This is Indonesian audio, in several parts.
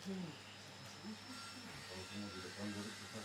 Kalau semua di depan baru kita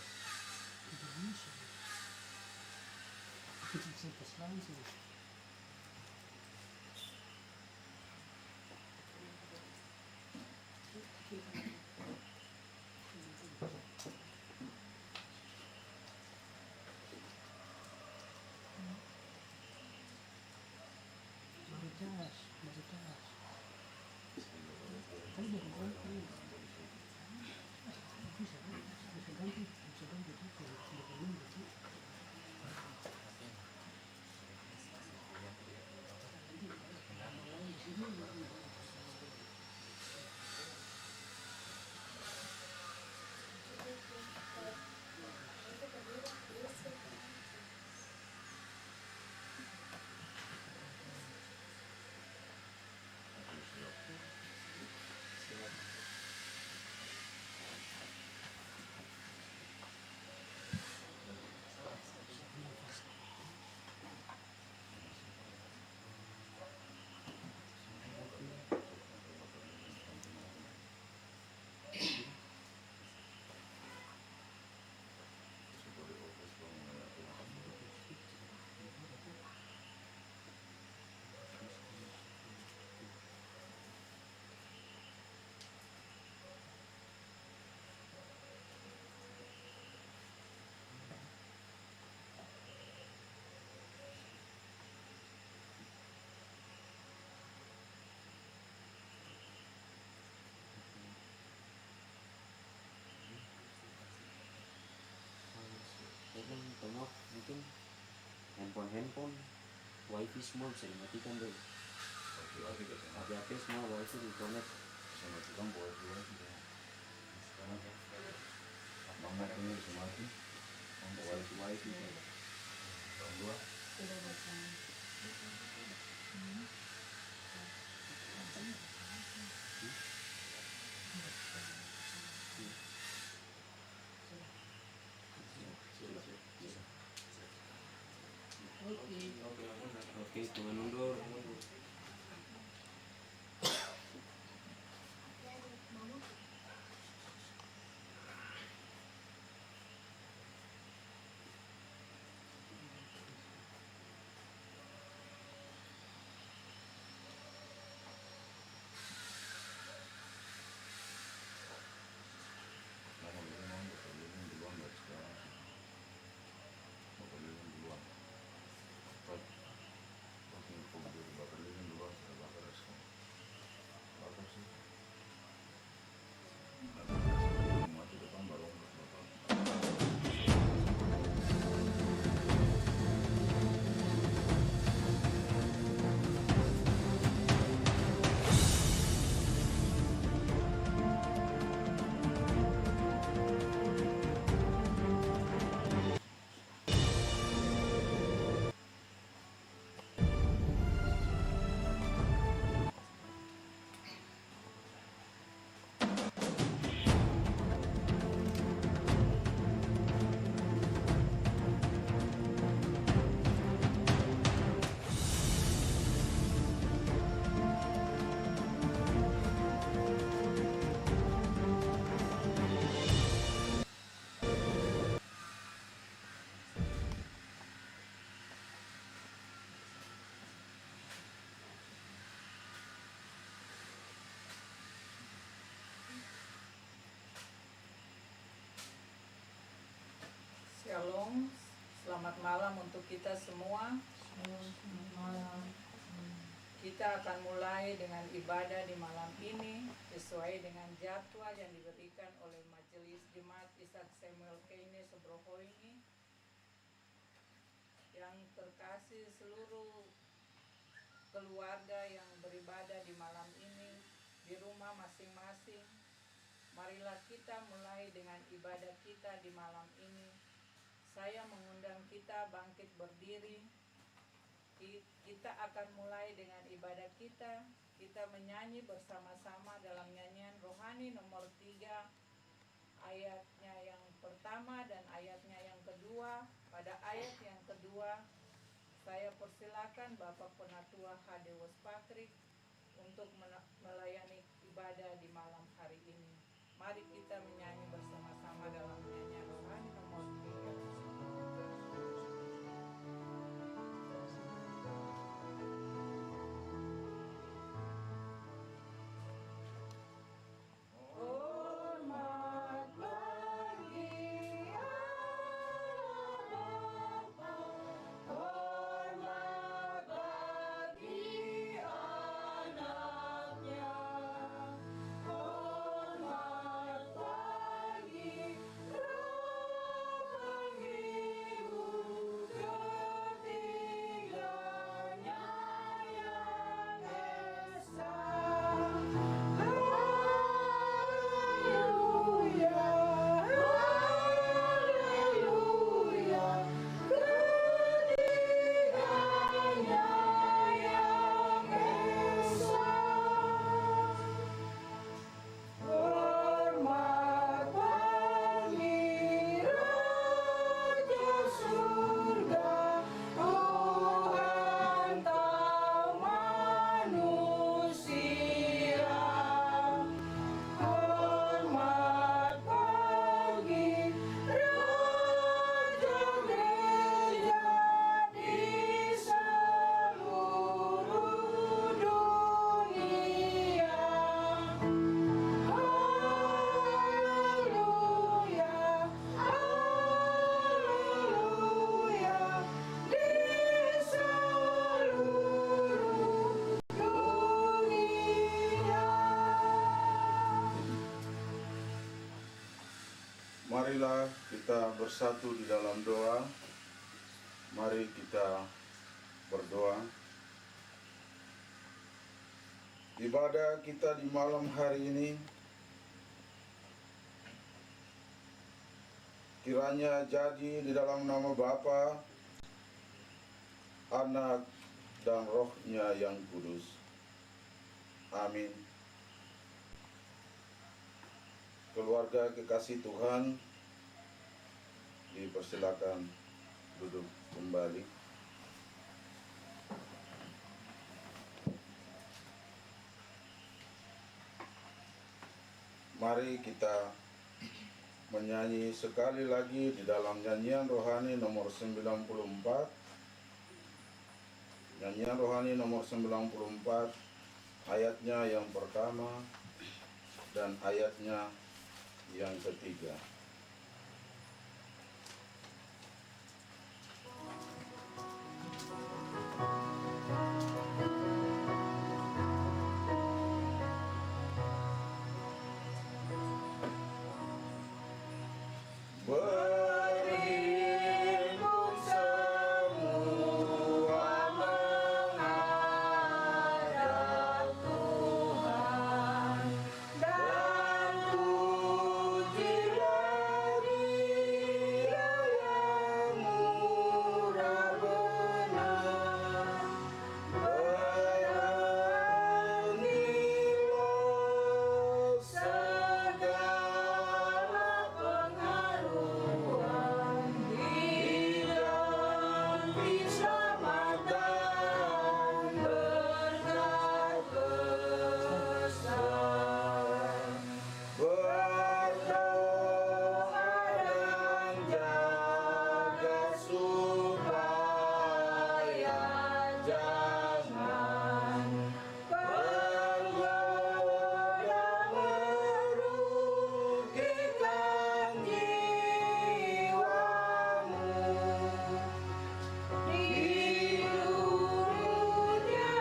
tengok mungkin handphone wifi semua bisa dimatikan dulu. HP semua wifi di connect. bisa matikan buat dua juga. Sekarang banget ini bisa mati. Wifi Tahun dua. Oke, tunggu mundur. Lama dulu mau berkeliling duluan dari sekarang. Berkeliling duluan. Pas info dulu berkeliling duluan sudah bakar sekarang. Bakar sih. Mati depan baru bakar. Shalom, selamat malam untuk kita semua. Kita akan mulai dengan ibadah di malam ini sesuai dengan jadwal yang diberikan oleh Majelis Jemaat Ishak Samuel Keyne Sobroho ini. Yang terkasih seluruh keluarga yang beribadah di malam ini di rumah masing-masing. Marilah kita mulai dengan ibadah kita di malam ini. Saya mengundang kita bangkit berdiri. Kita akan mulai dengan ibadah kita. Kita menyanyi bersama-sama dalam nyanyian rohani nomor 3, ayatnya yang pertama dan ayatnya yang kedua. Pada ayat yang kedua, saya persilakan Bapak Penatua Hadewos Pakrik untuk melayani ibadah di malam hari ini. Mari kita menyanyi bersama-sama dalam nyanyian rohani nomor 3. Hormat bagi Allah Bapa, hormat bagi anaknya, hormat bagi Roh penghibur ketiganya yang esa. Haleluya, haleluya, ketiganya yang esa. Hormat bagi Raja surga, Tuhan tak manusia. Hormat bagi Raja Gereja di seluruh dunia. Haleluya, haleluya, di seluruh dunia. Marilah kita bersatu di dalam doa. Mari kita berdoa. Ibadah kita di malam hari ini kiranya jadi di dalam nama Bapa, Anak, dan Roh-Nya yang kudus. Amin. Keluarga kekasih Tuhan, dipersilakan duduk kembali. Mari kita menyanyi sekali lagi di dalam nyanyian rohani nomor 94. Nyanyian rohani nomor 94, ayatnya yang pertama dan ayatnya yang ketiga. Berhimpun semua menghadap Tuhan, dan pujilah Dia yang murah benar. Beranilah segala pengaruhan hidup keselamatan berkat besar. Berdoa dan jaga supaya jangan tergoda merugikan jiwamu di dunia.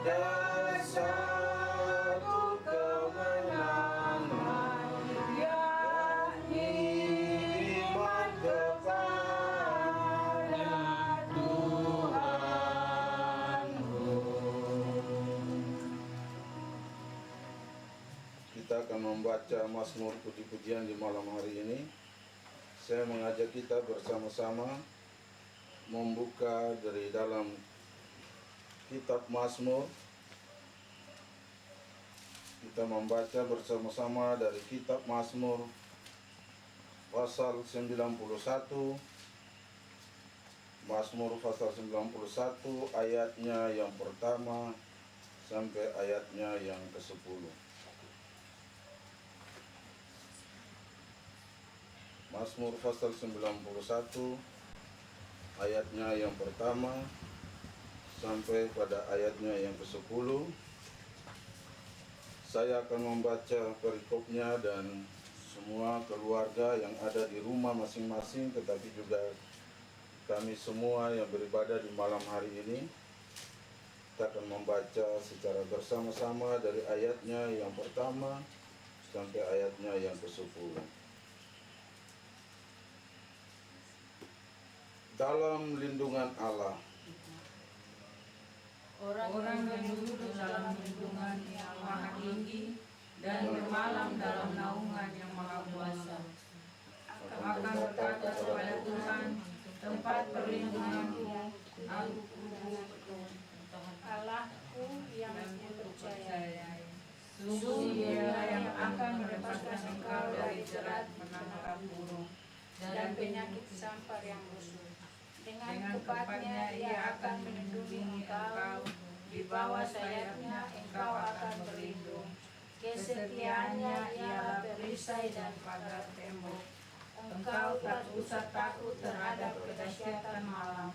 Ada satu kemenangan, yakni iman kepada Tuhanmu. Kita akan membaca Mazmur puji-pujian di malam hari ini. Saya mengajak kita bersama-sama membuka dari dalam kitab Mazmur. Kita membaca bersama-sama dari kitab Mazmur pasal 91. Mazmur pasal 91 ayatnya yang pertama sampai ayatnya yang ke-10. Mazmur pasal 91 ayatnya yang pertama sampai pada ayatnya yang ke-10. Saya akan membaca perikopnya dan semua keluarga yang ada di rumah masing-masing, tetapi juga kami semua yang beribadah di malam hari ini, kita akan membaca secara bersama-sama dari ayatnya yang pertama sampai ayatnya yang ke-10. Dalam lindungan Allah. Orang yang duduk dalam lindungan yang maha tinggi dan bermalam dalam naungan yang maha kuasa akan berkata kepada Tuhan, tempat perlindunganku, aku Allahku yang kupercayai. Sungguh Dialah yang akan melepaskan engkau dari jerat menangkap burung dan penyakit sampar yang busuk. Dengan tepatnya Ia akan melindungi engkau, di bawah sayapnya engkau akan berlindung. Kesetiaannya ialah perisai dan pagar tembok. Engkau tak usah takut terhadap kedahsyatan malam,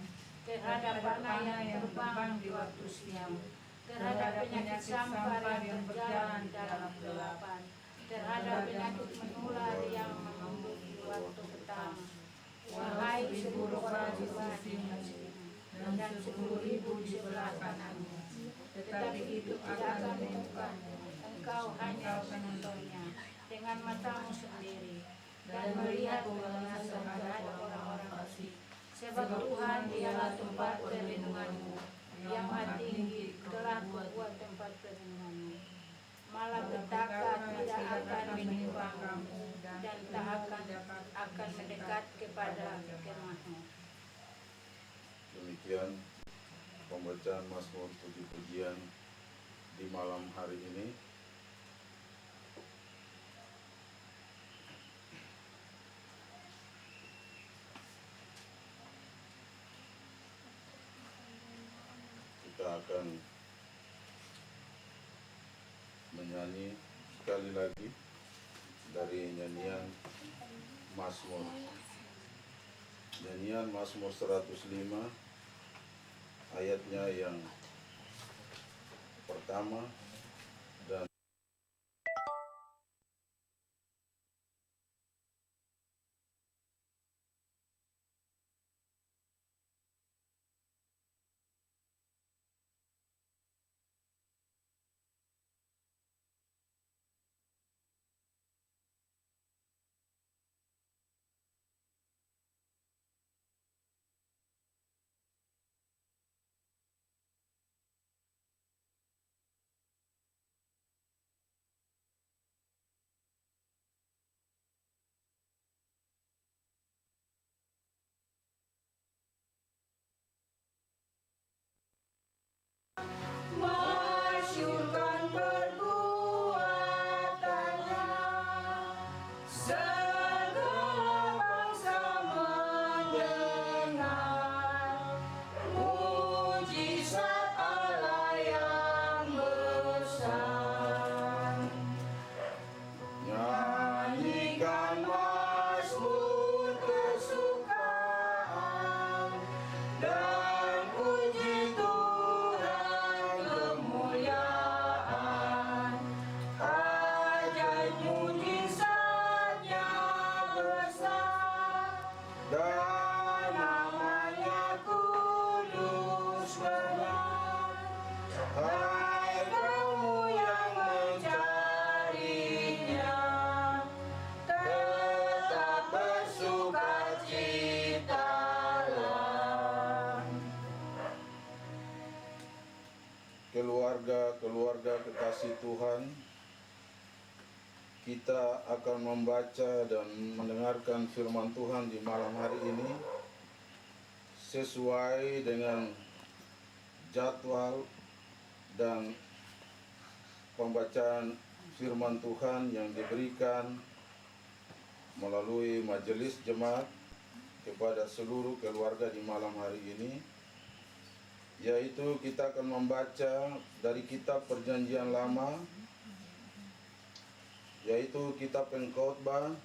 terhadap panah yang terbang di waktu siang, terhadap penyakit sampar yang berjalan di dalam kegelapan, terhadap penyakit menular yang menembus di waktu petang. Wahai 1000 orang di dan 10.000 di sebelah kananmu, tetapi itu tidak akan menemukan engkau, hanya menontonnya dengan matamu sendiri dan melihat pembalasan terhadap orang-orang fasik. Sebab Tuhan Dialah tempat perlindunganmu, yang maha tinggi telah kubuat tempat perlindunganmu. Malapetaka tidak akan menimpa kamu dan tak akan mendekat kepada kemahmu. Demikian pembacaan Mazmur puji-pujian di malam hari ini. Kita akan menyanyi sekali lagi dari nyanyian Mazmur. Nyanyian Mazmur 105 ayatnya yang pertama dan Masyurkan perbuatannya, segala bangsa mendengar mujizat Allah yang besar. Nyanyikan mazmur kesukaan dan puji Tuhan kemuliaan. Ajaib mujizatnya besar dan namanya kudus benar. Hai kamu yang mencarinya, tetap bersukacitalah. keluarga kekasih Tuhan, kita akan membaca dan mendengarkan firman Tuhan di malam hari ini sesuai dengan jadwal dan pembacaan firman Tuhan yang diberikan melalui majelis jemaat kepada seluruh keluarga di malam hari ini, yaitu kita akan membaca dari kitab Perjanjian Lama, yaitu kitab Pengkhotbah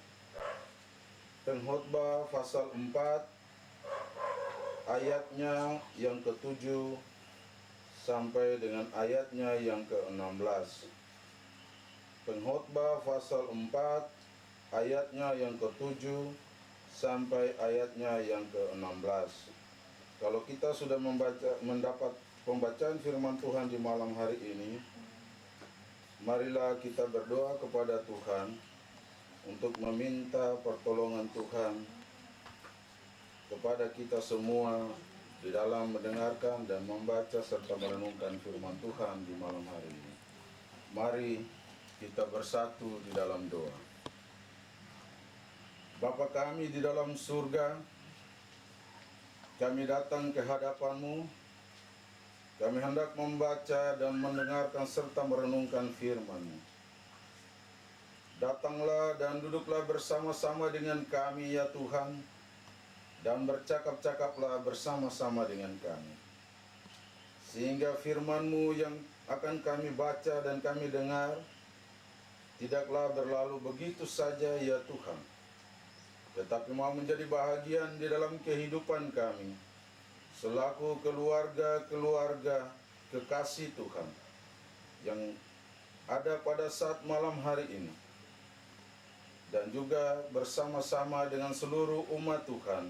Pengkhotbah pasal 4 ayatnya yang ke-7 sampai dengan ayatnya yang ke-16. Pengkhotbah pasal 4 ayatnya yang ke-7 sampai ayatnya yang ke-16. Kalau kita sudah mendapat pembacaan firman Tuhan di malam hari ini, marilah kita berdoa kepada Tuhan untuk meminta pertolongan Tuhan kepada kita semua di dalam mendengarkan dan membaca serta merenungkan firman Tuhan di malam hari ini. Mari kita bersatu di dalam doa. Bapa kami di dalam surga, kami datang ke hadapan-Mu. Kami hendak membaca dan mendengarkan serta merenungkan firman-Mu. Datanglah dan duduklah bersama-sama dengan kami ya Tuhan, dan bercakap-cakaplah bersama-sama dengan kami. Sehingga firman-Mu yang akan kami baca dan kami dengar tidaklah berlalu begitu saja ya Tuhan, tetapi mau menjadi bahagian di dalam kehidupan kami selaku keluarga-keluarga kekasih Tuhan yang ada pada saat malam hari ini, dan juga bersama-sama dengan seluruh umat Tuhan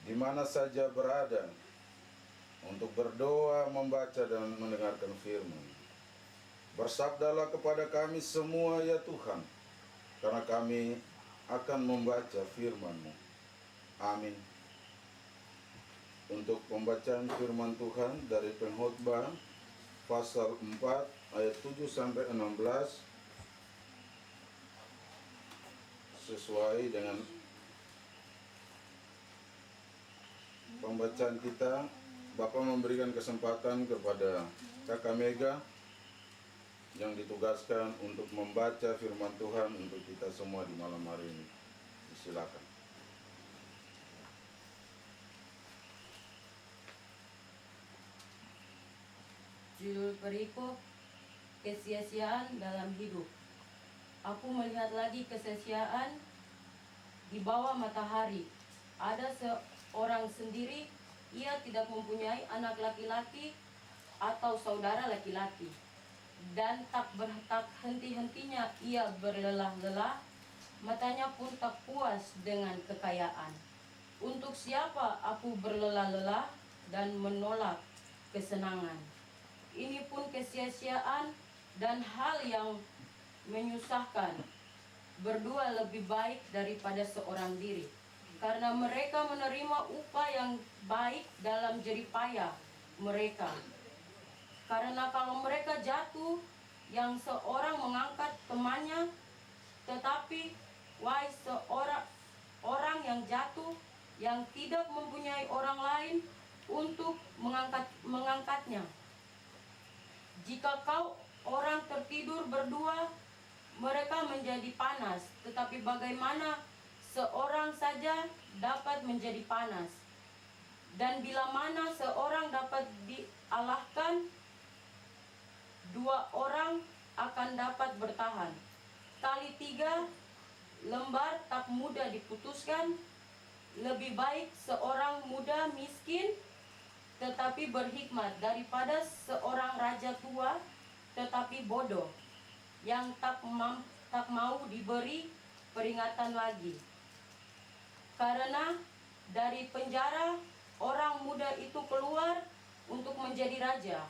di mana saja berada untuk berdoa, membaca dan mendengarkan firman. Bersabdalah kepada kami semua ya Tuhan, karena kami akan membaca firman-Mu. Amin. Untuk pembacaan firman Tuhan dari Pengkhotbah pasal 4 ayat 7 sampai 16 sesuai dengan pembacaan kita. Bapak memberikan kesempatan kepada Kakak Mega yang ditugaskan untuk membaca firman Tuhan untuk kita semua di malam hari ini. Silakan. Judul perikop, kesia-siaan dalam hidup. Aku melihat lagi kesia-siaan di bawah matahari. Ada seorang sendiri, ia tidak mempunyai anak laki-laki atau saudara laki-laki. Dan tak henti-hentinya ia berlelah-lelah, matanya pun tak puas dengan kekayaan. Untuk siapa aku berlelah-lelah dan menolak kesenangan? Ini pun kesia-siaan dan hal yang menyusahkan. Berdua lebih baik daripada seorang diri, karena mereka menerima upah yang baik dalam jeripaya mereka. Karena kalau mereka jatuh, yang seorang mengangkat temannya, tetapi wahai orang yang jatuh, yang tidak mempunyai orang lain untuk mengangkatnya. Jika kau orang tertidur berdua, mereka menjadi panas, tetapi bagaimana seorang saja dapat menjadi panas? Dan bila mana seorang dapat dialahkan, dua orang akan dapat bertahan. Tali 3 lembar tak mudah diputuskan. Lebih baik seorang muda miskin tetapi berhikmat daripada seorang raja tua tetapi bodoh, yang tak mau diberi peringatan lagi. Karena dari penjara orang muda itu keluar untuk menjadi raja,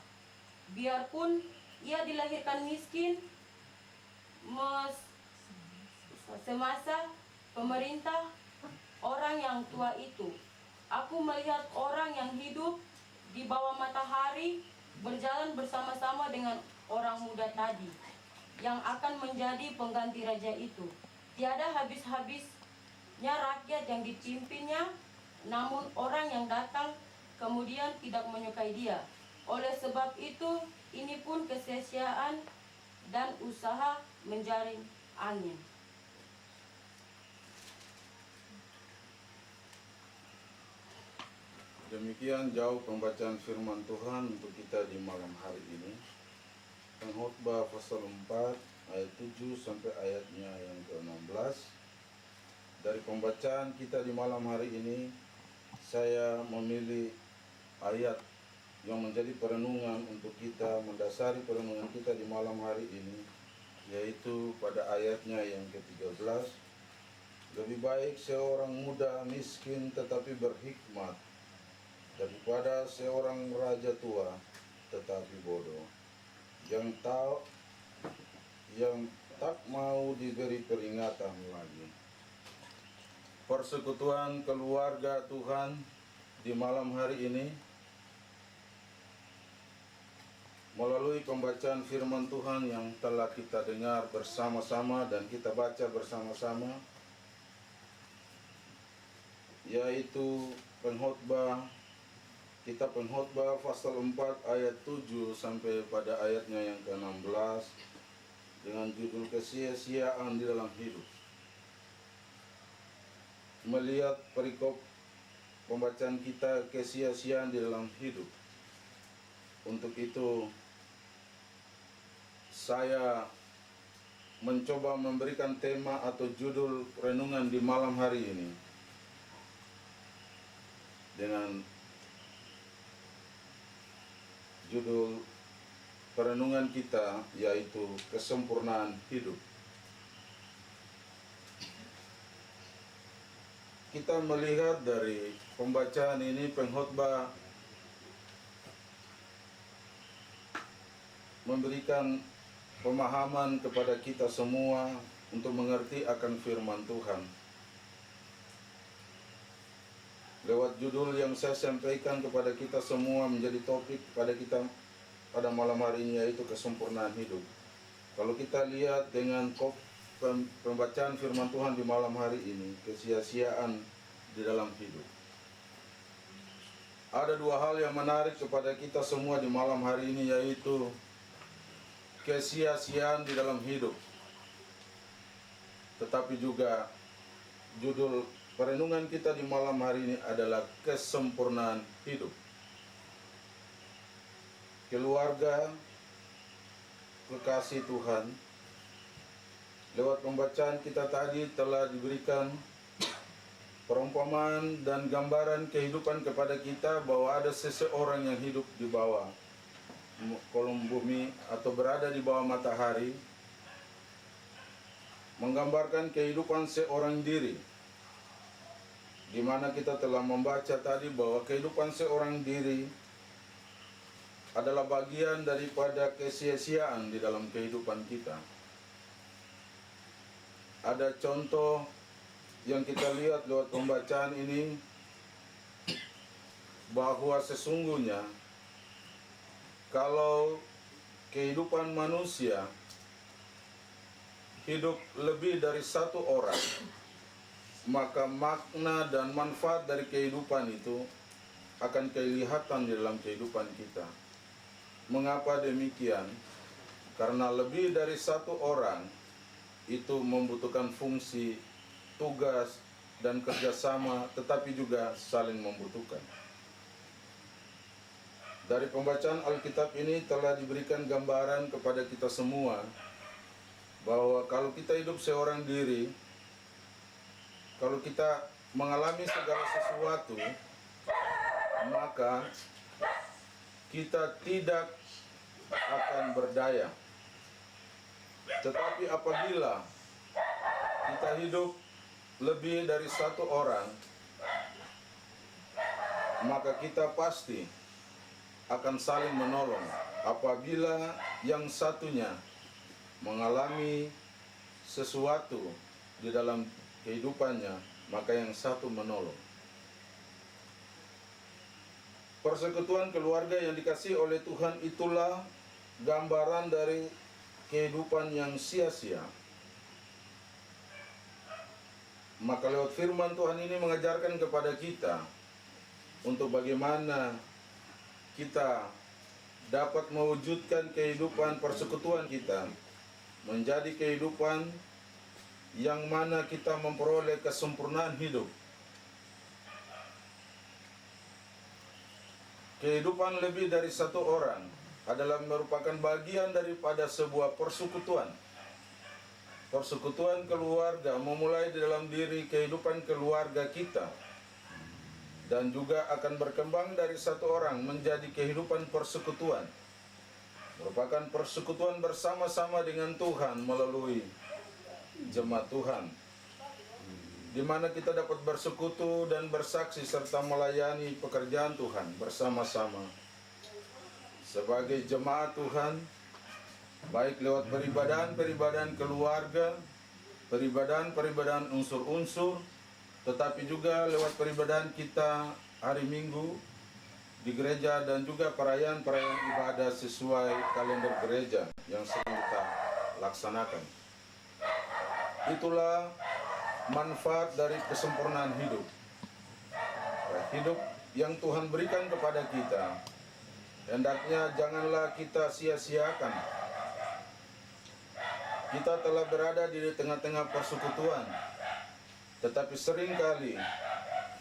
biarpun ia dilahirkan miskin. Semasa pemerintah orang yang tua itu, aku melihat orang yang hidup di bawah matahari berjalan bersama-sama dengan orang muda tadi, yang akan menjadi pengganti raja itu. Tiada habis-habisnya rakyat yang dipimpinnya, namun orang yang datang kemudian tidak menyukai dia. Oleh sebab itu, ini pun kesia-siaan dan usaha menjaring angin. Demikian jauh pembacaan firman Tuhan untuk kita di malam hari ini. Pengkhotbah pasal 4 ayat 7 sampai ayatnya yang ke-16. Dari pembacaan kita di malam hari ini, saya memilih ayat yang menjadi perenungan untuk kita, mendasari perenungan kita di malam hari ini, yaitu pada ayatnya yang ke-13. Lebih baik seorang muda miskin tetapi berhikmat daripada seorang raja tua tetapi bodoh, yang tak mau diberi peringatan lagi. Persekutuan keluarga Tuhan di malam hari ini melalui pembacaan firman Tuhan yang telah kita dengar bersama-sama dan kita baca bersama-sama, yaitu kitab Pengkhotbah pasal 4 ayat 7 sampai pada ayatnya yang ke-16 dengan judul kesia-siaan di dalam hidup. Melihat perikop pembacaan kita, kesia-siaan di dalam hidup, untuk itu saya mencoba memberikan tema atau judul renungan di malam hari ini dengan judul perenungan kita, yaitu kesempurnaan hidup. Kita melihat dari pembacaan ini, pengkhotbah memberikan pemahaman kepada kita semua untuk mengerti akan firman Tuhan. Lewat judul yang saya sampaikan kepada kita semua menjadi topik pada kita pada malam hari ini, yaitu kesempurnaan hidup. Kalau kita lihat dengan pembacaan firman Tuhan di malam hari ini, kesia-siaan di dalam hidup. Ada dua hal yang menarik kepada kita semua di malam hari ini, yaitu kesia-siaan di dalam hidup. Tetapi juga judul perenungan kita di malam hari ini adalah kesempurnaan hidup. Keluarga, kekasih Tuhan, lewat pembacaan kita tadi telah diberikan perumpamaan dan gambaran kehidupan kepada kita bahwa ada seseorang yang hidup di bawah kolom bumi atau berada di bawah matahari, menggambarkan kehidupan seorang diri, di mana kita telah membaca tadi bahwa kehidupan seorang diri adalah bagian daripada kesia-siaan di dalam kehidupan kita. Ada contoh yang kita lihat lewat pembacaan ini, bahwa sesungguhnya kalau kehidupan manusia hidup lebih dari satu orang, maka makna dan manfaat dari kehidupan itu akan kelihatan di dalam kehidupan kita. Mengapa demikian? Karena lebih dari satu orang itu membutuhkan fungsi, tugas, dan kerjasama, tetapi juga saling membutuhkan. Dari pembacaan Alkitab ini telah diberikan gambaran kepada kita semua bahwa kalau kita hidup seorang diri, kalau kita mengalami segala sesuatu, maka kita tidak akan berdaya. Tetapi apabila kita hidup lebih dari satu orang, maka kita pasti akan saling menolong. Apabila yang satunya mengalami sesuatu di dalam kehidupannya, maka yang satu menolong. Persekutuan keluarga yang dikasihi oleh Tuhan itulah gambaran dari kehidupan yang sia-sia. Maka lewat firman Tuhan ini mengajarkan kepada kita untuk bagaimana kita dapat mewujudkan kehidupan persekutuan kita menjadi kehidupan yang mana kita memperoleh kesempurnaan hidup. Kehidupan lebih dari satu orang adalah merupakan bagian daripada sebuah persekutuan. persekutuan keluarga memulai di dalam diri kehidupan keluarga kita dan juga akan berkembang dari satu orang menjadi kehidupan persekutuan, merupakan persekutuan bersama-sama dengan Tuhan melalui jemaat Tuhan, di mana kita dapat bersekutu dan bersaksi serta melayani pekerjaan Tuhan bersama-sama sebagai jemaat Tuhan, baik lewat peribadahan keluarga, peribadahan unsur-unsur, tetapi juga lewat peribadahan kita hari Minggu di gereja dan juga perayaan-perayaan ibadah sesuai kalender gereja yang sedang kita laksanakan. Itulah manfaat dari kesempurnaan hidup. Hidup yang Tuhan berikan kepada kita, hendaknya janganlah kita sia-siakan. Kita telah berada di tengah-tengah persekutuan, tetapi seringkali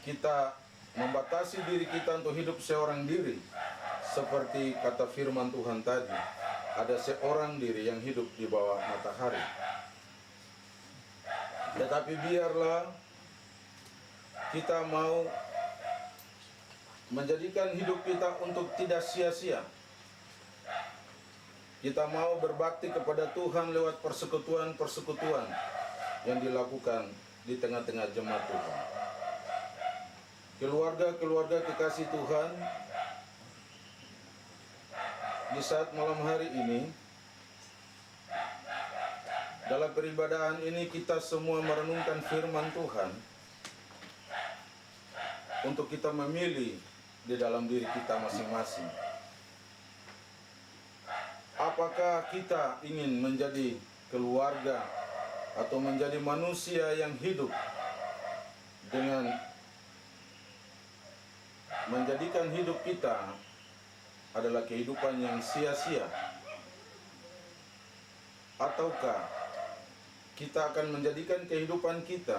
kita membatasi diri kita untuk hidup seorang diri. Seperti kata firman Tuhan tadi, ada seorang diri yang hidup di bawah matahari. Tetapi biarlah kita mau menjadikan hidup kita untuk tidak sia-sia. Kita mau berbakti kepada Tuhan lewat persekutuan-persekutuan yang dilakukan di tengah-tengah jemaat Tuhan. Keluarga-keluarga kekasih Tuhan, di saat malam hari ini, dalam peribadahan ini kita semua merenungkan firman Tuhan untuk kita memilih di dalam diri kita masing-masing. Apakah kita ingin menjadi keluarga atau menjadi manusia yang hidup dengan menjadikan hidup kita adalah kehidupan yang sia-sia, ataukah kita akan menjadikan kehidupan kita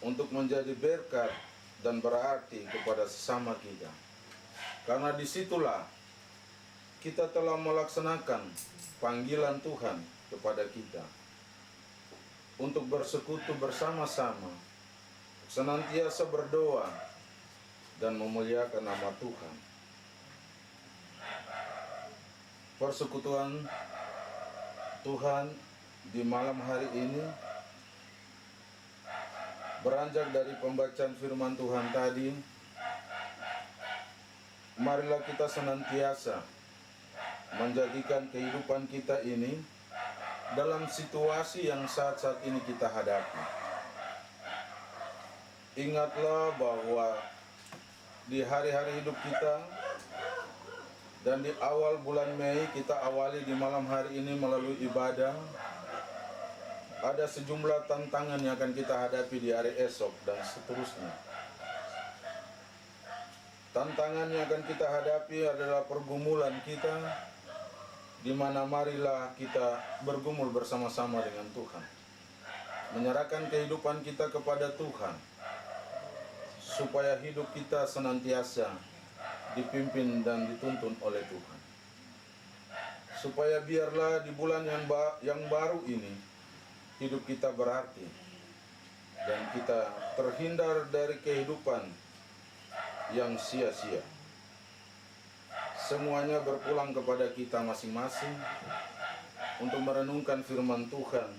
untuk menjadi berkat dan berarti kepada sesama kita? Karena disitulah kita telah melaksanakan panggilan Tuhan kepada kita untuk bersekutu bersama-sama, senantiasa berdoa dan memuliakan nama Tuhan. Persekutuan Tuhan di malam hari ini beranjak dari pembacaan firman Tuhan tadi. Marilah kita senantiasa menjadikan kehidupan kita ini dalam situasi yang saat-saat ini kita hadapi. Ingatlah bahwa di hari-hari hidup kita dan di awal bulan Mei, kita awali di malam hari ini melalui ibadah. Ada sejumlah tantangan yang akan kita hadapi di hari esok dan seterusnya. Tantangan yang akan kita hadapi adalah pergumulan kita, di mana marilah kita bergumul bersama-sama dengan Tuhan, menyerahkan kehidupan kita kepada Tuhan, supaya hidup kita senantiasa dipimpin dan dituntun oleh Tuhan. Supaya biarlah di bulan yang baru ini hidup kita berarti dan kita terhindar dari kehidupan yang sia-sia. Semuanya berpulang kepada kita masing-masing untuk merenungkan firman Tuhan,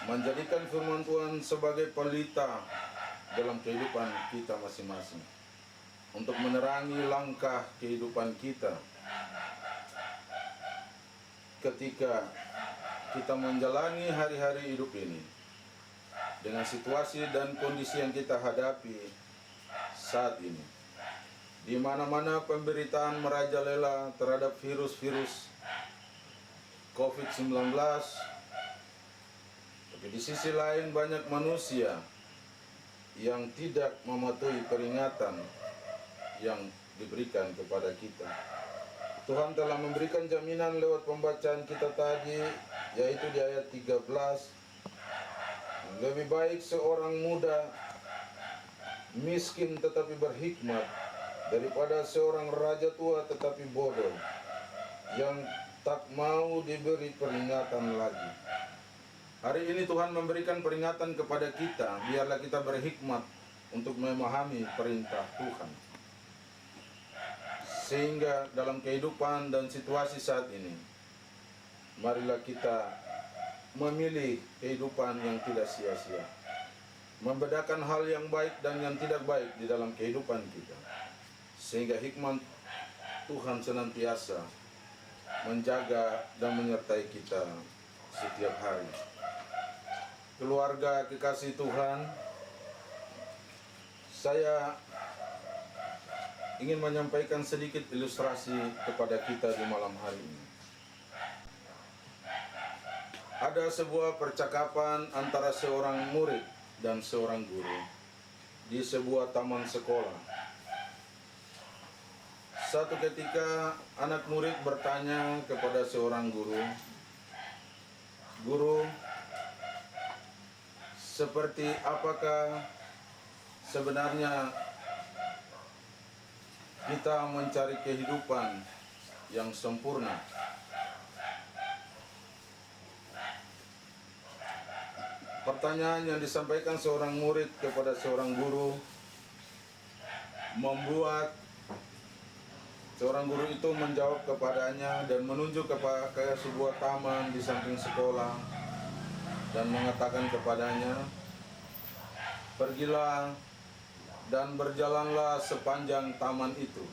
menjadikan firman Tuhan sebagai pelita dalam kehidupan kita masing-masing, untuk menerangi langkah kehidupan kita ketika kita menjalani hari-hari hidup ini dengan situasi dan kondisi yang kita hadapi saat ini, di mana-mana pemberitaan merajalela terhadap virus-virus COVID-19. Tapi di sisi lain banyak manusia yang tidak mematuhi peringatan yang diberikan kepada kita. Tuhan telah memberikan jaminan lewat pembacaan kita tadi, yaitu di ayat 13. Lebih baik seorang muda miskin tetapi berhikmat daripada seorang raja tua tetapi bodoh, yang tak mau diberi peringatan lagi. Hari ini Tuhan memberikan peringatan kepada kita, biarlah kita berhikmat untuk memahami perintah Tuhan. Sehingga dalam kehidupan dan situasi saat ini, marilah kita memilih kehidupan yang tidak sia-sia. Membedakan hal yang baik dan yang tidak baik di dalam kehidupan kita. Sehingga hikmat Tuhan senantiasa menjaga dan menyertai kita setiap hari. Keluarga kekasih Tuhan, saya ingin menyampaikan sedikit ilustrasi kepada kita di malam hari ini. Ada sebuah percakapan antara seorang murid dan seorang guru di sebuah taman sekolah. Satu ketika anak murid bertanya kepada seorang guru, "Guru, seperti apakah sebenarnya kita mencari kehidupan yang sempurna?" Pertanyaan yang disampaikan seorang murid kepada seorang guru membuat seorang guru itu menjawab kepadanya dan menunjuk ke sebuah taman di samping sekolah dan mengatakan kepadanya, "Pergilah dan berjalanlah sepanjang taman itu,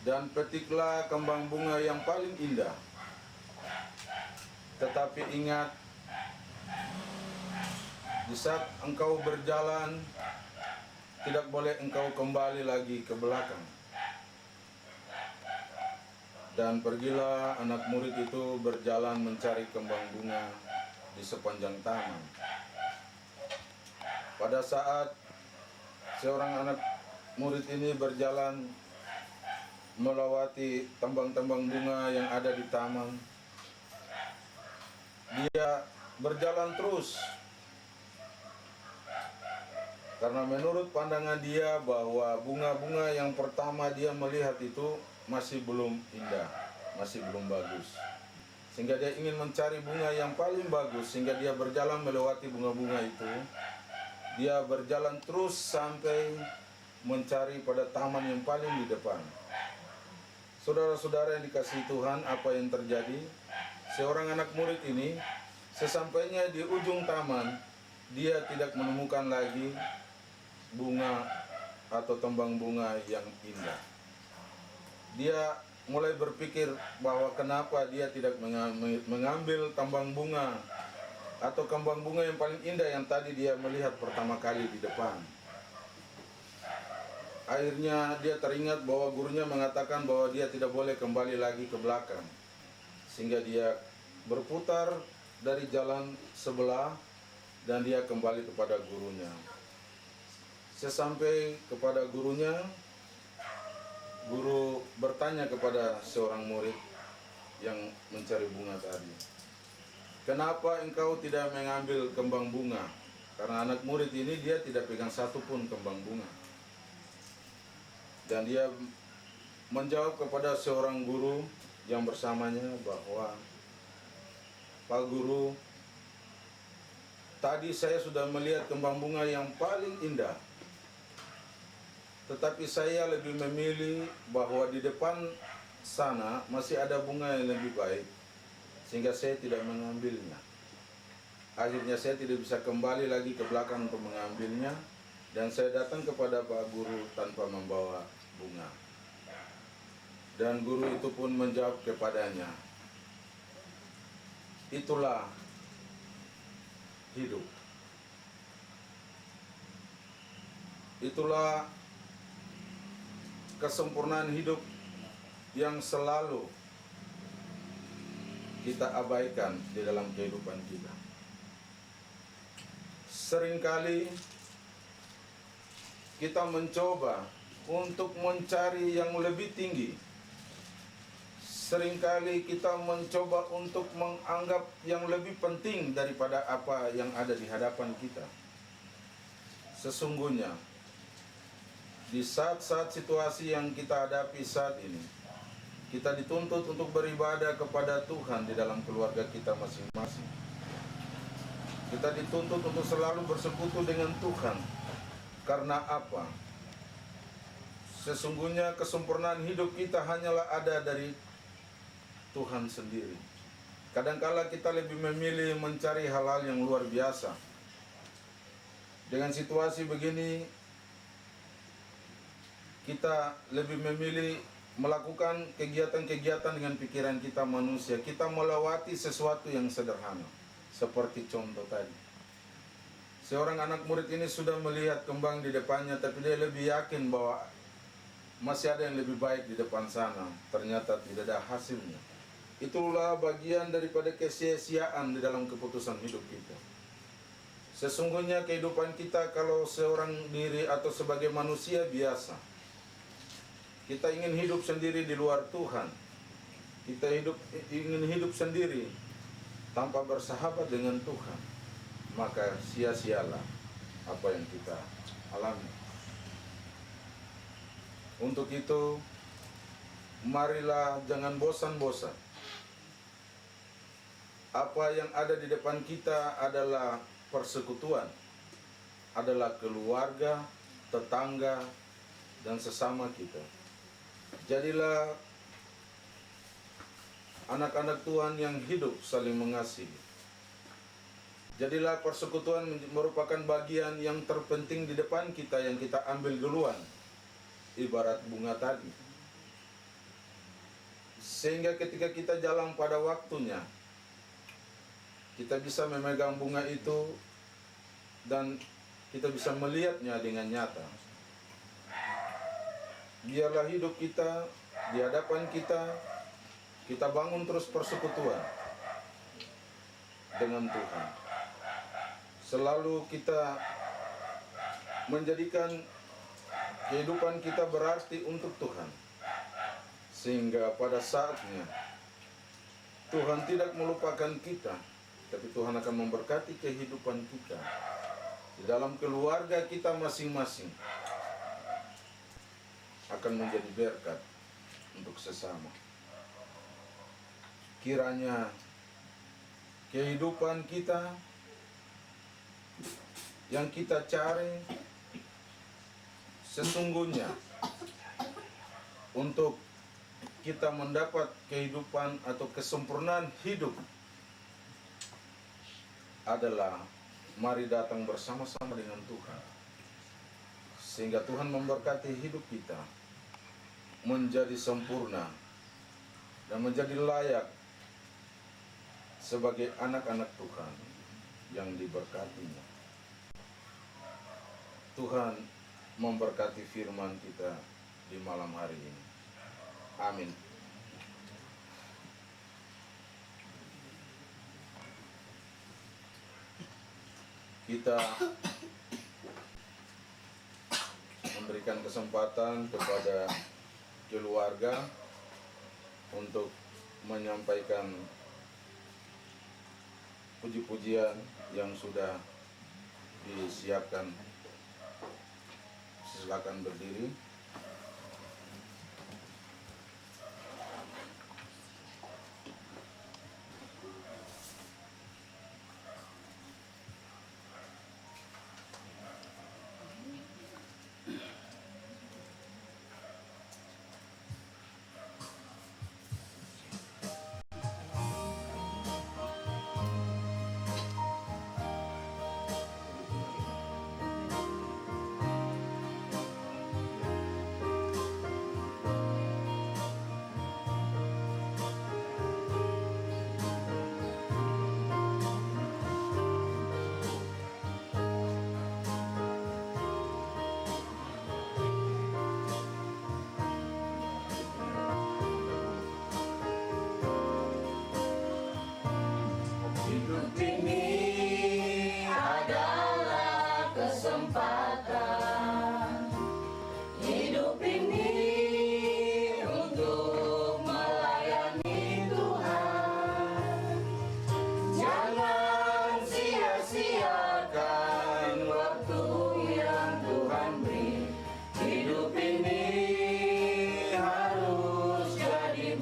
dan petiklah kembang bunga yang paling indah. Tetapi ingat, di saat engkau berjalan, tidak boleh engkau kembali lagi ke belakang." Dan pergilah anak murid itu berjalan mencari kembang bunga di sepanjang taman. Pada saat seorang anak murid ini berjalan melewati tembang-tembang bunga yang ada di taman, dia berjalan terus. Karena menurut pandangan dia bahwa bunga-bunga yang pertama dia melihat itu masih belum indah, masih belum bagus. Sehingga dia ingin mencari bunga yang paling bagus, sehingga dia berjalan melewati bunga-bunga itu. Dia berjalan terus sampai mencari pada taman yang paling di depan. Saudara-saudara yang dikasihi Tuhan, apa yang terjadi? Seorang anak murid ini, sesampainya di ujung taman, dia tidak menemukan lagi bunga atau tembang bunga yang indah. Dia mulai berpikir bahwa kenapa dia tidak mengambil tembang bunga atau kembang bunga yang paling indah yang tadi dia melihat pertama kali di depan. Akhirnya dia teringat bahwa gurunya mengatakan bahwa dia tidak boleh kembali lagi ke belakang. Sehingga dia berputar dari jalan sebelah dan dia kembali kepada gurunya. Sesampai kepada gurunya, guru bertanya kepada seorang murid yang mencari bunga tadi, "Kenapa engkau tidak mengambil kembang bunga?" Karena anak murid ini dia tidak pegang satu pun kembang bunga. Dan dia menjawab kepada seorang guru yang bersamanya bahwa, "Pak Guru, tadi saya sudah melihat kembang bunga yang paling indah. Tetapi saya lebih memilih bahwa di depan sana masih ada bunga yang lebih baik, sehingga saya tidak mengambilnya. Akhirnya saya tidak bisa kembali lagi ke belakang untuk mengambilnya, dan saya datang kepada Pak Guru tanpa membawa bunga." Dan guru itu pun menjawab kepadanya, "Itulah hidup. Itulah kesempurnaan hidup yang selalu kita abaikan di dalam kehidupan kita. Seringkali kita mencoba untuk mencari yang lebih tinggi. Seringkali kita mencoba untuk menganggap yang lebih penting daripada apa yang ada di hadapan kita. Sesungguhnya, di saat-saat situasi yang kita hadapi saat ini, kita dituntut untuk beribadah kepada Tuhan di dalam keluarga kita masing-masing. Kita dituntut untuk selalu bersekutu dengan Tuhan. Karena apa? Sesungguhnya kesempurnaan hidup kita hanyalah ada dari Tuhan sendiri. Kadangkala kita lebih memilih mencari hal-hal yang luar biasa. Dengan situasi begini, kita lebih memilih melakukan kegiatan-kegiatan dengan pikiran kita manusia. Kita melewati sesuatu yang sederhana. Seperti contoh tadi. Seorang anak murid ini sudah melihat kembang di depannya, tapi dia lebih yakin bahwa masih ada yang lebih baik di depan sana. Ternyata tidak ada hasilnya. Itulah bagian daripada kesia-siaan di dalam keputusan hidup kita. Sesungguhnya kehidupan kita kalau seorang diri atau sebagai manusia biasa. Kita ingin hidup sendiri di luar Tuhan. Kita ingin hidup sendiri tanpa bersahabat dengan Tuhan. Maka sia-sialah apa yang kita alami. Untuk itu, marilah jangan bosan-bosan. Apa yang ada di depan kita adalah persekutuan, adalah keluarga, tetangga, dan sesama kita. Jadilah anak-anak Tuhan yang hidup saling mengasihi. Jadilah persekutuan merupakan bagian yang terpenting di depan kita yang kita ambil duluan. Ibarat bunga tadi. Sehingga ketika kita jalan pada waktunya, kita bisa memegang bunga itu dan kita bisa melihatnya dengan nyata. Biarlah hidup kita, di hadapan kita bangun terus persekutuan dengan Tuhan. Selalu kita menjadikan kehidupan kita berarti untuk Tuhan. Sehingga pada saatnya Tuhan tidak melupakan kita, tapi Tuhan akan memberkati kehidupan kita. Di dalam keluarga kita masing-masing akan menjadi berkat untuk sesama. Kiranya kehidupan kita yang kita cari sesungguhnya untuk kita mendapat kehidupan atau kesempurnaan hidup adalah mari datang bersama-sama dengan Tuhan. Sehingga Tuhan memberkati hidup kita menjadi sempurna dan menjadi layak sebagai anak-anak Tuhan yang diberkatinya. Tuhan memberkati firman kita di malam hari ini. Amin. Kita memberikan kesempatan kepada keluarga untuk menyampaikan puji-pujian yang sudah disiapkan. Silakan berdiri. Hidup ini adalah kesempatan. Hidup ini untuk melayani Tuhan. Jangan sia-siakan waktu yang Tuhan beri. Hidup ini harus jadi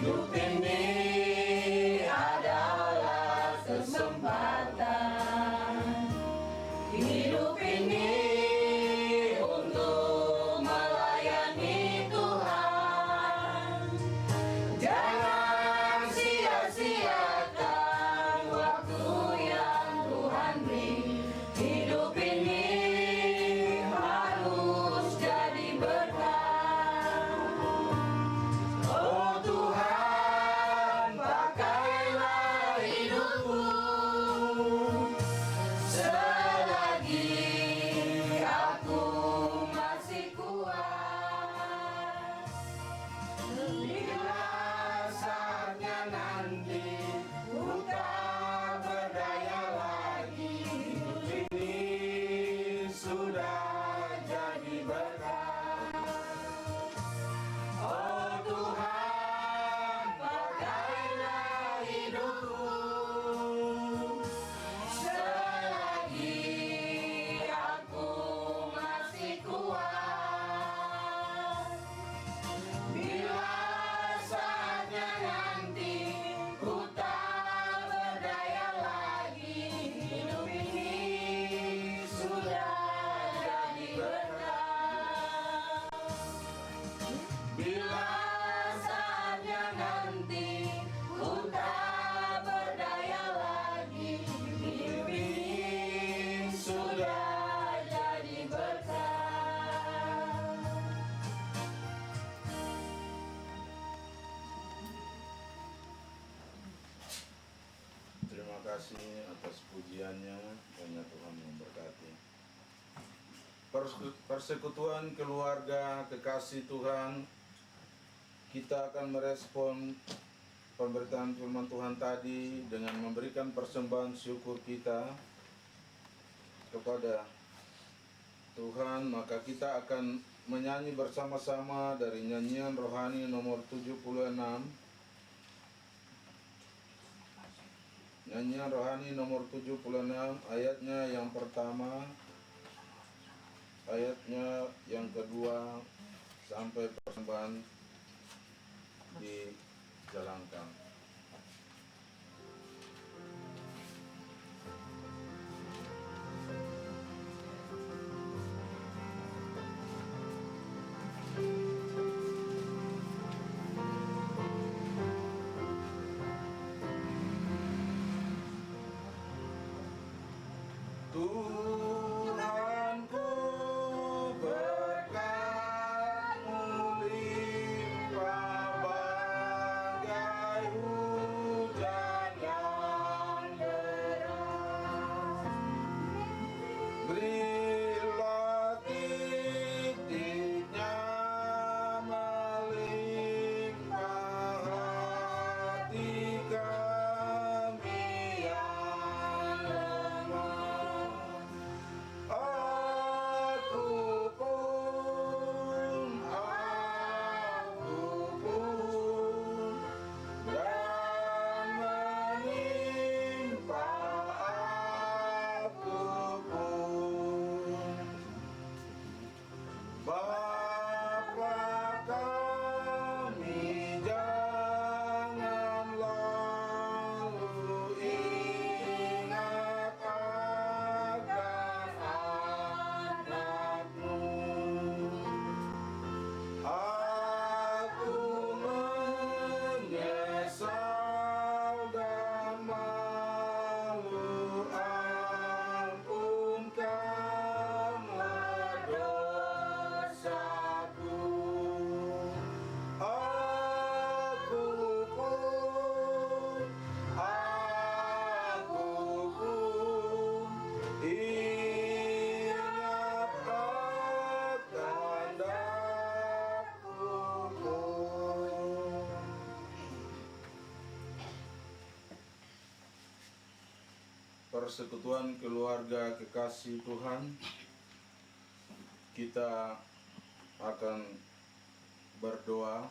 Hidup ini adalah kesempatan. Hidup ini untuk melayani Tuhan. Jangan sia-siakan waktu yang Tuhan beri. Hidup ini harus jadi berkah. Oh Tuhan, pakailah hidupku selagi aku masih kuat. Bila saatnya nanti ku tak berdaya lagi, hidup ini sudah jadi berkah. Oh Tuhan, pakailah hidupku selagi aku masih kuat. Bila saatnya nanti ku tak berdaya lagi, hidup ini sudah jadi berkah. Bila saatnya nanti ku tak berdaya lagi, hidup ini sudah jadi berkah. Terima kasih atas pujiannya, kiranya Tuhan memberkati. Persekutuan keluarga kekasih Tuhan, kita akan merespon pemberitaan firman Tuhan tadi dengan memberikan persembahan syukur kita kepada Tuhan. Maka kita akan menyanyi bersama-sama dari nyanyian rohani nomor 76. Nyanyian rohani nomor 76, ayatnya yang pertama, ayatnya yang kedua, sampai persembahan dijalankan. Tuhanku, berkat-Mu limpah bagai hujan yang deras. Berilah titiknya melimpah hati kami yang lemah. Aku pun dan menimpa aku pun. Bapa kami, jangan lalu ingat akan anak-Mu. Aku menyesal dan malu, ampunkanlah dosaku. Aku pun ingat akan daku pun. Persekutuan keluarga kekasih Tuhan, kita akan berdoa.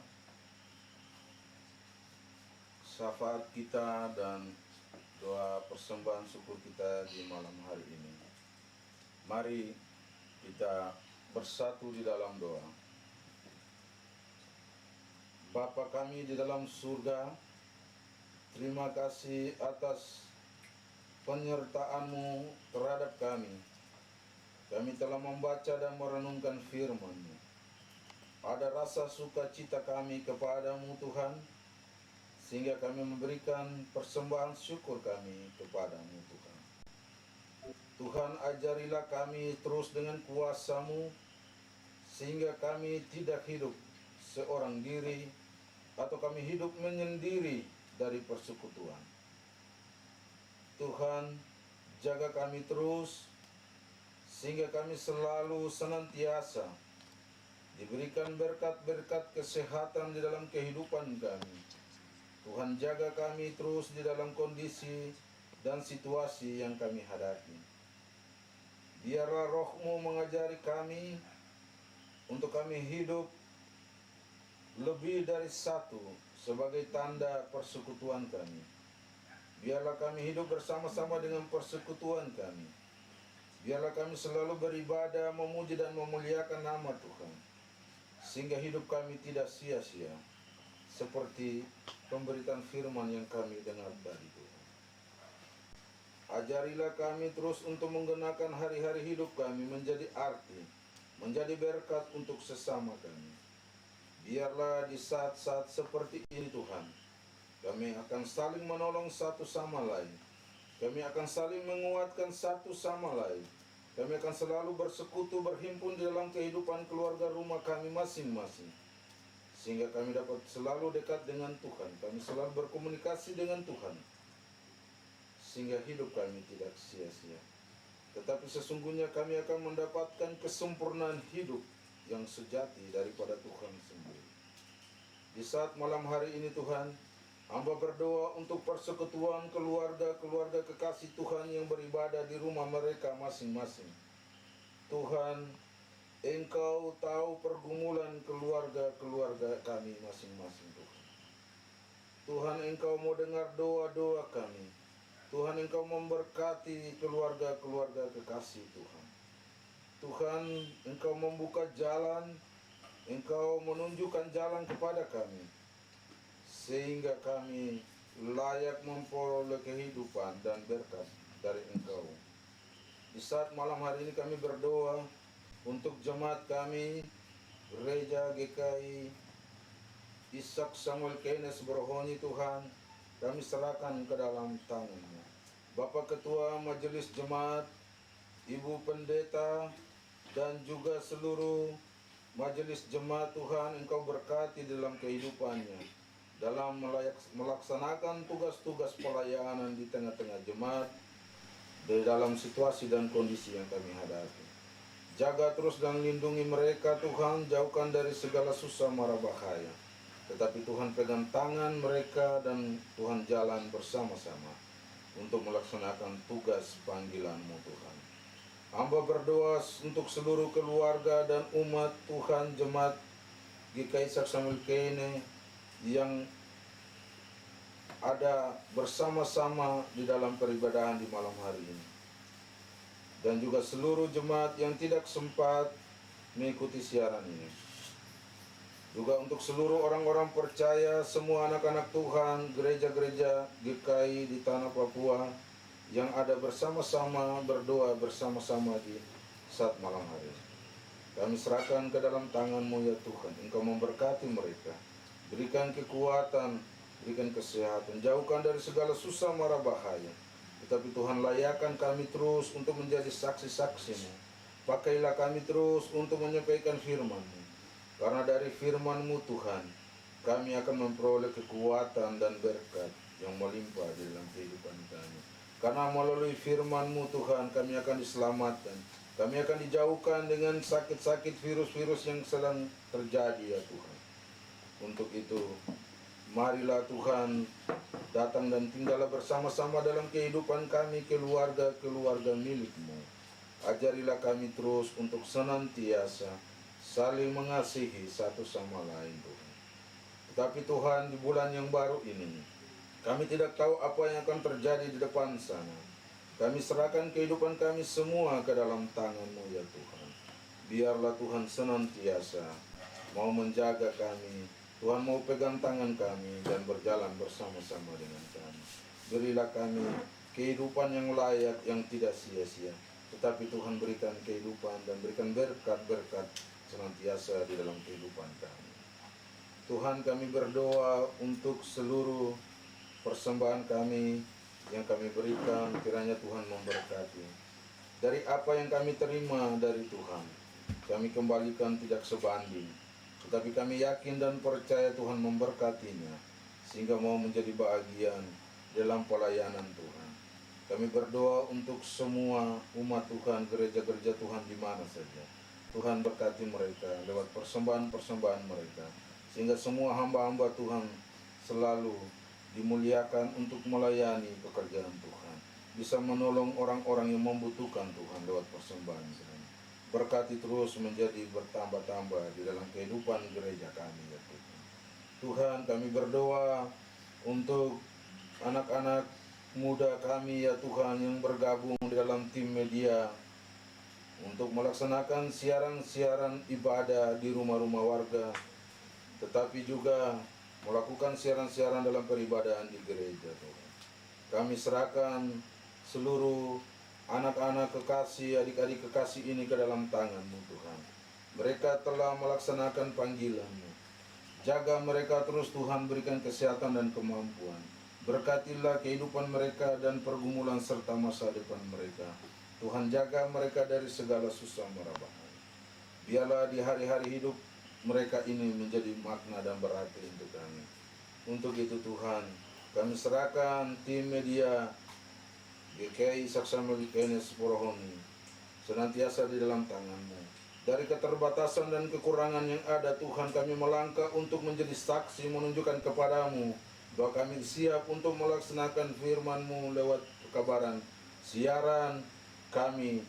Syafaat kita dan doa persembahan syukur kita di malam hari ini. Mari kita bersatu di dalam doa. Bapa kami di dalam surga, terima kasih atas penyertaan-Mu terhadap kami. Kami telah membaca dan merenungkan firman-Mu. Ada rasa sukacita kami kepadamu Tuhan, sehingga kami memberikan persembahan syukur kami kepadamu Tuhan. Tuhan, ajarilah kami terus dengan kuasa-Mu, sehingga kami tidak hidup seorang diri, atau kami hidup menyendiri dari persekutuan. Tuhan, jaga kami terus, sehingga kami selalu senantiasa diberikan berkat-berkat kesehatan di dalam kehidupan kami. Tuhan, jaga kami terus di dalam kondisi dan situasi yang kami hadapi. Biarlah Roh-Mu mengajari kami untuk kami hidup lebih dari satu sebagai tanda persekutuan kami. Biarlah kami hidup bersama-sama dengan persekutuan kami. Biarlah kami selalu beribadah, memuji dan memuliakan nama Tuhan, sehingga hidup kami tidak sia-sia, seperti pemberitaan firman yang kami dengar dari Tuhan. Ajarilah kami terus untuk menggunakan hari-hari hidup kami menjadi arti, menjadi berkat untuk sesama kami. Biarlah di saat-saat seperti ini Tuhan, kami akan saling menolong satu sama lain. Kami akan saling menguatkan satu sama lain. Kami akan selalu bersekutu, berhimpun di dalam kehidupan keluarga rumah kami masing-masing, sehingga kami dapat selalu dekat dengan Tuhan. Kami selalu berkomunikasi dengan Tuhan, sehingga hidup kami tidak sia-sia. Tetapi sesungguhnya kami akan mendapatkan kesempurnaan hidup yang sejati daripada Tuhan sendiri. Di saat malam hari ini Tuhan, hamba berdoa untuk persekutuan keluarga-keluarga kekasih Tuhan yang beribadah di rumah mereka masing-masing. Tuhan, Engkau tahu pergumulan keluarga-keluarga kami masing-masing Tuhan. Tuhan, Engkau mau dengar doa-doa kami. Tuhan, Engkau memberkati keluarga-keluarga kekasih Tuhan. Tuhan, Engkau membuka jalan, Engkau menunjukkan jalan kepada kami, sehingga kami layak memperoleh kehidupan dan berkat dari Engkau. Di saat malam hari ini kami berdoa untuk jemaat kami, Gereja GKI Ishak Samuel Keynes Brohoni Tuhan, kami serahkan ke dalam tangan-Mu. Bapak Ketua Majelis Jemaat, Ibu Pendeta, dan juga seluruh majelis jemaat Tuhan, Engkau berkati dalam kehidupannya, dalam melaksanakan tugas-tugas pelayanan di tengah-tengah jemaat, di dalam situasi dan kondisi yang kami hadapi. Jaga terus dan lindungi mereka Tuhan, jauhkan dari segala susah mara bahaya. Tetapi Tuhan pegang tangan mereka dan Tuhan jalan bersama-sama untuk melaksanakan tugas panggilan-Mu Tuhan. Hamba berdoa untuk seluruh keluarga dan umat Tuhan jemaat GKI Ishak Samuel Keynes yang ada bersama-sama di dalam peribadahan di malam hari ini, dan juga seluruh jemaat yang tidak sempat mengikuti siaran ini. Juga untuk seluruh orang-orang percaya, semua anak-anak Tuhan, gereja-gereja GKI di tanah Papua yang ada bersama-sama berdoa bersama-sama di saat malam hari. Kami serahkan ke dalam tangan-Mu ya Tuhan. Engkau memberkati mereka, berikan kekuatan, berikan kesehatan, jauhkan dari segala susah mara bahaya. Tetapi Tuhan, layakkan kami terus untuk menjadi saksi-saksi-Mu. Pakailah kami terus untuk menyampaikan firman-Mu, karena dari firman-Mu Tuhan, kami akan memperoleh kekuatan dan berkat yang melimpah di dalam kehidupan kami. Karena melalui firman-Mu Tuhan, kami akan diselamatkan. Kami akan dijauhkan dengan sakit-sakit virus-virus yang sedang terjadi ya Tuhan. Untuk itu, marilah Tuhan datang dan tinggallah bersama-sama dalam kehidupan kami, keluarga-keluarga milik-Mu. Ajarilah kami terus untuk senantiasa saling mengasihi satu sama lain Tuhan. Tetapi Tuhan, di bulan yang baru ini, kami tidak tahu apa yang akan terjadi di depan sana. Kami serahkan kehidupan kami semua ke dalam tangan-Mu ya Tuhan. Biarlah Tuhan senantiasa mau menjaga kami, Tuhan mau pegang tangan kami dan berjalan bersama-sama dengan kami. Berilah kami kehidupan yang layak, yang tidak sia-sia. Tetapi Tuhan berikan kehidupan dan berikan berkat-berkat senantiasa di dalam kehidupan kami. Tuhan, kami berdoa untuk seluruh persembahan kami yang kami berikan, kiranya Tuhan memberkati. Dari apa yang kami terima dari Tuhan, kami kembalikan tidak sebanding. Tetapi kami yakin dan percaya Tuhan memberkatinya, sehingga mau menjadi bahagian dalam pelayanan Tuhan. Kami berdoa untuk semua umat Tuhan, gereja-gereja Tuhan di mana saja. Tuhan berkati mereka lewat persembahan-persembahan mereka, sehingga semua hamba-hamba Tuhan selalu dimuliakan untuk melayani pekerjaan Tuhan, bisa menolong orang-orang yang membutuhkan Tuhan lewat persembahan Tuhan. Berkati terus menjadi bertambah-tambah di dalam kehidupan gereja kami, ya Tuhan. Tuhan, kami berdoa untuk anak-anak muda kami, ya Tuhan, yang bergabung di dalam tim media untuk melaksanakan siaran-siaran ibadah di rumah-rumah warga, tetapi juga melakukan siaran-siaran dalam peribadahan di gereja, Tuhan. Kami serahkan seluruh anak-anak kekasih, adik-adik kekasih ini ke dalam tangan-Mu, Tuhan. Mereka telah melaksanakan panggilan-Mu. Jaga mereka terus, Tuhan, berikan kesehatan dan kemampuan. Berkatilah kehidupan mereka dan pergumulan serta masa depan mereka. Tuhan, jaga mereka dari segala susah mara bahaya. Biarlah di hari-hari hidup mereka ini menjadi makna dan berarti untuk kami. Untuk itu Tuhan, kami serahkan tim media GKI Saksama GKI Porohoni senantiasa di dalam tangan-Mu. Dari keterbatasan dan kekurangan yang ada, Tuhan, kami melangkah untuk menjadi saksi menunjukkan kepadamu bahwa kami siap untuk melaksanakan firman-Mu lewat kabaran siaran kami,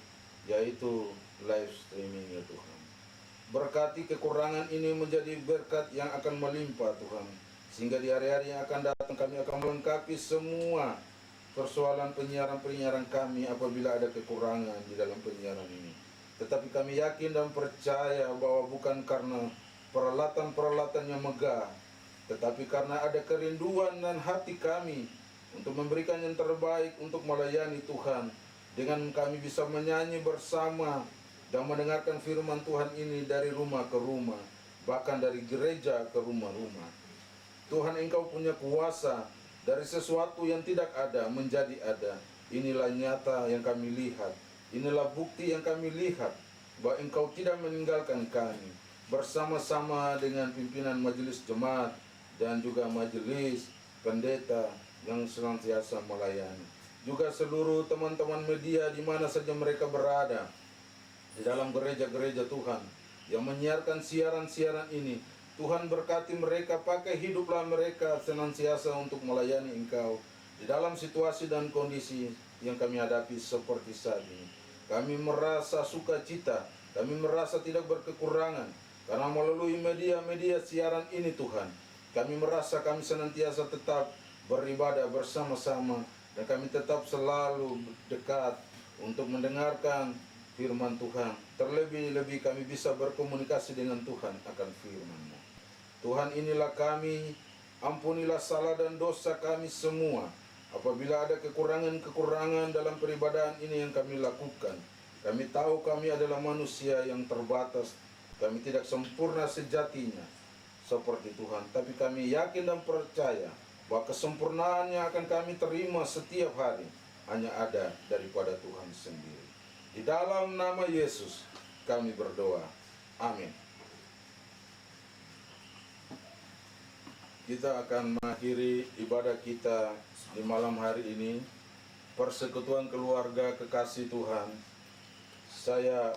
yaitu live streaming, ya Tuhan. Berkati kekurangan ini menjadi berkat yang akan melimpah, Tuhan, sehingga di hari-hari yang akan datang kami akan melengkapi semua persoalan penyiaran-penyiaran kami apabila ada kekurangan di dalam penyiaran ini. Tetapi kami yakin dan percaya bahwa bukan karena peralatan-peralatan yang megah, tetapi karena ada kerinduan dan hati kami untuk memberikan yang terbaik untuk melayani Tuhan. Dengan kami bisa menyanyi bersama dan mendengarkan firman Tuhan ini dari rumah ke rumah, bahkan dari gereja ke rumah-rumah. Tuhan, Engkau punya kuasa dari sesuatu yang tidak ada menjadi ada. Inilah nyata yang kami lihat. Inilah bukti yang kami lihat bahwa Engkau tidak meninggalkan kami. Bersama-sama dengan pimpinan majelis jemaat dan juga majelis pendeta yang senantiasa melayani. Juga seluruh teman-teman media di mana saja mereka berada di dalam gereja-gereja Tuhan yang menyiarkan siaran-siaran ini. Tuhan, berkati mereka, pakai hiduplah mereka senantiasa untuk melayani Engkau di dalam situasi dan kondisi yang kami hadapi seperti saat ini. Kami merasa sukacita, kami merasa tidak berkekurangan karena melalui media-media siaran ini, Tuhan, kami merasa kami senantiasa tetap beribadah bersama-sama dan kami tetap selalu dekat untuk mendengarkan firman Tuhan. Terlebih-lebih kami bisa berkomunikasi dengan Tuhan akan firman-Mu. Tuhan, inilah kami, ampunilah salah dan dosa kami semua. Apabila ada kekurangan-kekurangan dalam peribadahan ini yang kami lakukan, kami tahu kami adalah manusia yang terbatas. Kami tidak sempurna sejatinya seperti Tuhan, tapi kami yakin dan percaya bahwa kesempurnaan yang akan kami terima setiap hari hanya ada daripada Tuhan sendiri. Di dalam nama Yesus kami berdoa. Amin. Kita akan mengakhiri ibadah kita di malam hari ini. Persekutuan keluarga kekasih Tuhan, saya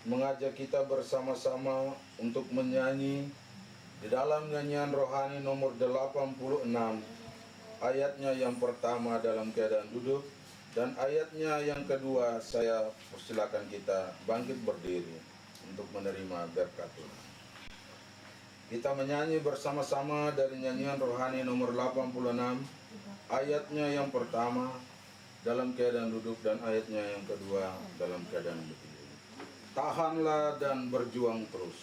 mengajak kita bersama-sama untuk menyanyi di dalam nyanyian rohani nomor 86, ayatnya yang pertama dalam keadaan duduk, dan ayatnya yang kedua. Saya persilakan kita bangkit berdiri untuk menerima berkat Tuhan. Kita menyanyi bersama-sama dari nyanyian rohani nomor 86, ayatnya yang pertama dalam keadaan duduk dan ayatnya yang kedua dalam keadaan berdiri. Tahanlah dan berjuang terus.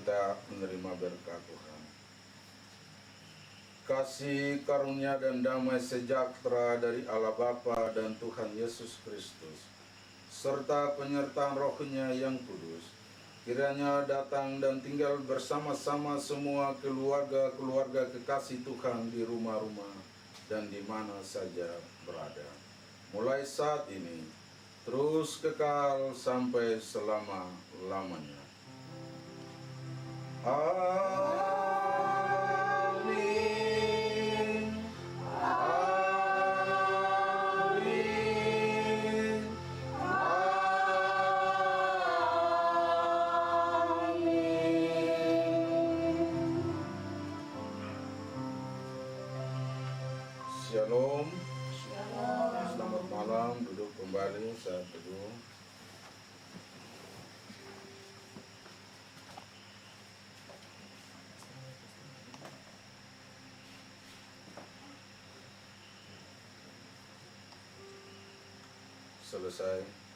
kita menerima berkat Tuhan. Kasih karunia dan damai sejahtera dari Allah Bapa dan Tuhan Yesus Kristus, serta penyertaan Roh-Nya yang kudus, kiranya datang dan tinggal bersama-sama semua keluarga-keluarga kekasih Tuhan di rumah-rumah dan di mana saja berada. Mulai saat ini, terus kekal sampai selama-lamanya. Amin. Amin. Shalom. Selamat malam, duduk kembali saat teduh. Selesai.